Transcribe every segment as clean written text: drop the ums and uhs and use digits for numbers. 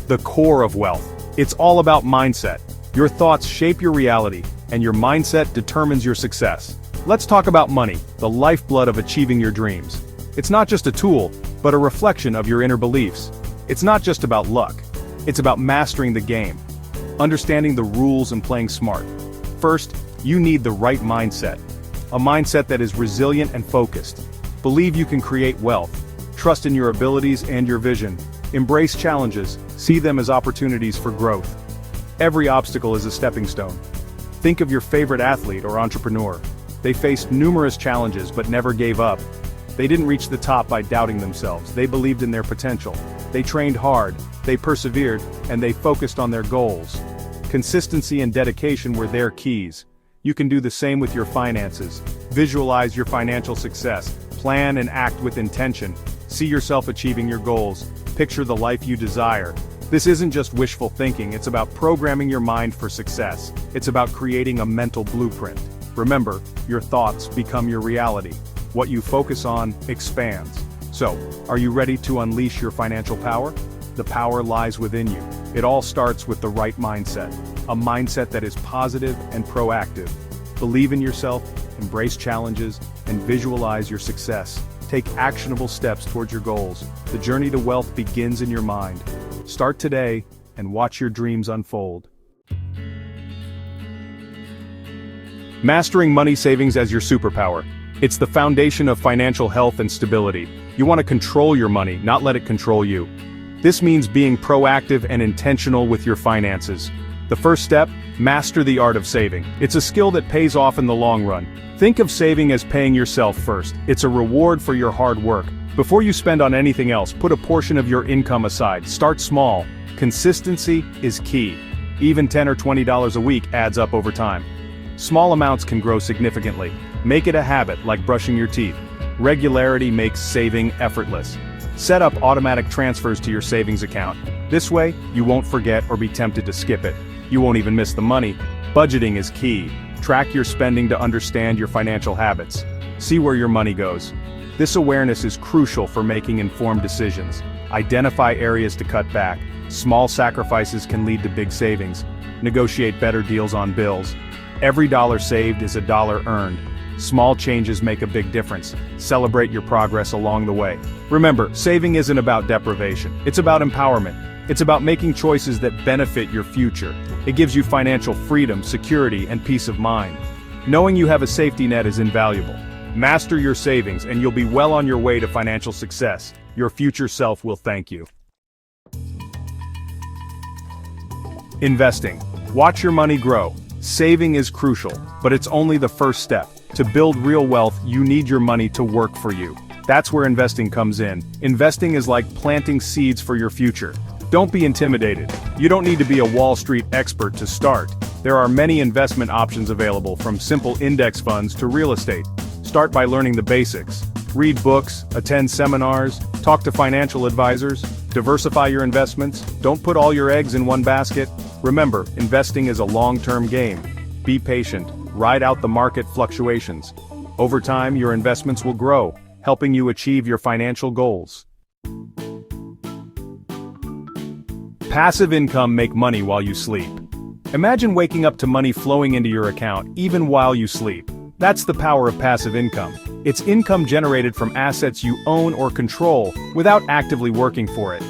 the core of wealth. It's all about mindset. Your thoughts shape your reality, and your mindset determines your success. Let's talk about money, the lifeblood of achieving your dreams. It's not just a tool, but a reflection of your inner beliefs. It's not just about luck. It's about mastering the game, understanding the rules and playing smart. First, you need the right mindset. A mindset that is resilient and focused. Believe you can create wealth. Trust in your abilities and your vision. Embrace challenges, see them as opportunities for growth. Every obstacle is a stepping stone. Think of your favorite athlete or entrepreneur. They faced numerous challenges but never gave up. They didn't reach the top by doubting themselves. They believed in their potential. They trained hard, they persevered, and they focused on their goals. Consistency and dedication were their keys. You can do the same with your finances. Visualize your financial success. Plan and act with intention. See yourself achieving your goals. Picture the life you desire. This isn't just wishful thinking, it's about programming your mind for success. It's about creating a mental blueprint. Remember, your thoughts become your reality. What you focus on expands. So, are you ready to unleash your financial power? The power lies within you. It all starts with the right mindset. A mindset that is positive and proactive. Believe in yourself, embrace challenges, and visualize your success. Take actionable steps towards your goals. The journey to wealth begins in your mind. Start today, and watch your dreams unfold. Mastering money savings as your superpower. It's the foundation of financial health and stability. You want to control your money, not let it control you. This means being proactive and intentional with your finances. The first step, master the art of saving. It's a skill that pays off in the long run. Think of saving as paying yourself first. It's a reward for your hard work. Before you spend on anything else, put a portion of your income aside. Start small. Consistency is key. Even $10 or $20 a week adds up over time. Small amounts can grow significantly. Make it a habit, like brushing your teeth. Regularity makes saving effortless. Set up automatic transfers to your savings account. This way, you won't forget or be tempted to skip it. You won't even miss the money. Budgeting is key. Track your spending to understand your financial habits. See where your money goes. This awareness is crucial for making informed decisions. Identify areas to cut back. Small sacrifices can lead to big savings. Negotiate better deals on bills. Every dollar saved is a dollar earned. Small changes make a big difference. Celebrate your progress along the way. Remember, saving isn't about deprivation. It's about empowerment. It's about making choices that benefit your future. It gives you financial freedom, security, and peace of mind. Knowing you have a safety net is invaluable. Master your savings and you'll be well on your way to financial success. Your future self will thank you. Investing. Watch your money grow. Saving is crucial, but it's only the first step. To build real wealth, you need your money to work for you. That's where investing comes in. Investing is like planting seeds for your future. Don't be intimidated. You don't need to be a Wall Street expert to start. There are many investment options available, from simple index funds to real estate. Start by learning the basics. Read books, attend seminars, talk to financial advisors, diversify your investments. Don't put all your eggs in one basket. Remember, investing is a long-term game. Be patient, ride out the market fluctuations. Over time, your investments will grow, helping you achieve your financial goals. Passive income. Make money while you sleep. Imagine waking up to money flowing into your account, even while you sleep. That's the power of passive income. It's income generated from assets you own or control, without actively working for it.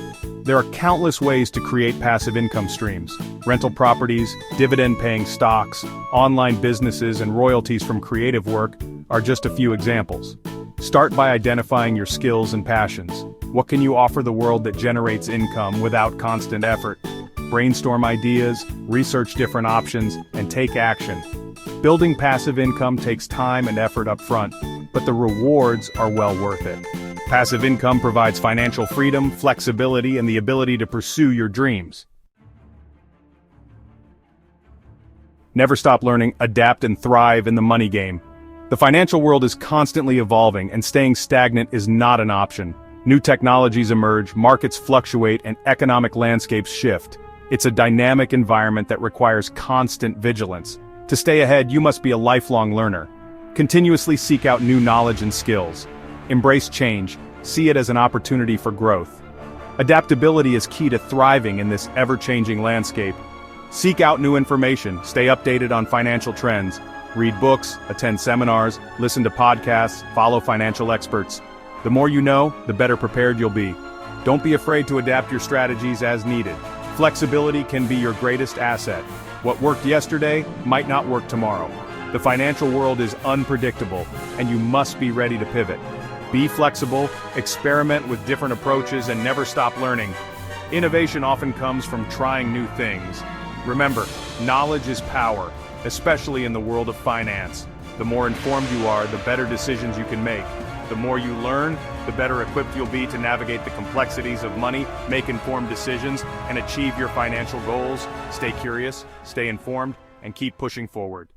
There are countless ways to create passive income streams. Rental properties, dividend-paying stocks, online businesses, and royalties from creative work are just a few examples. Start by identifying your skills and passions. What can you offer the world that generates income without constant effort? Brainstorm ideas, research different options, and take action. Building passive income takes time and effort up front, but the rewards are well worth it. Passive income provides financial freedom, flexibility, and the ability to pursue your dreams. Never stop learning, adapt, and thrive in the money game. The financial world is constantly evolving, and staying stagnant is not an option. New technologies emerge, markets fluctuate, and economic landscapes shift. It's a dynamic environment that requires constant vigilance. To stay ahead, you must be a lifelong learner. Continuously seek out new knowledge and skills. Embrace change, see it as an opportunity for growth. Adaptability is key to thriving in this ever-changing landscape. Seek out new information, stay updated on financial trends, read books, attend seminars, listen to podcasts, follow financial experts. The more you know, the better prepared you'll be. Don't be afraid to adapt your strategies as needed. Flexibility can be your greatest asset. What worked yesterday might not work tomorrow. The financial world is unpredictable, and you must be ready to pivot. Be flexible, experiment with different approaches, and never stop learning. Innovation often comes from trying new things. Remember, knowledge is power, especially in the world of finance. The more informed you are, the better decisions you can make. The more you learn, the better equipped you'll be to navigate the complexities of money, make informed decisions, and achieve your financial goals. Stay curious, stay informed, and keep pushing forward.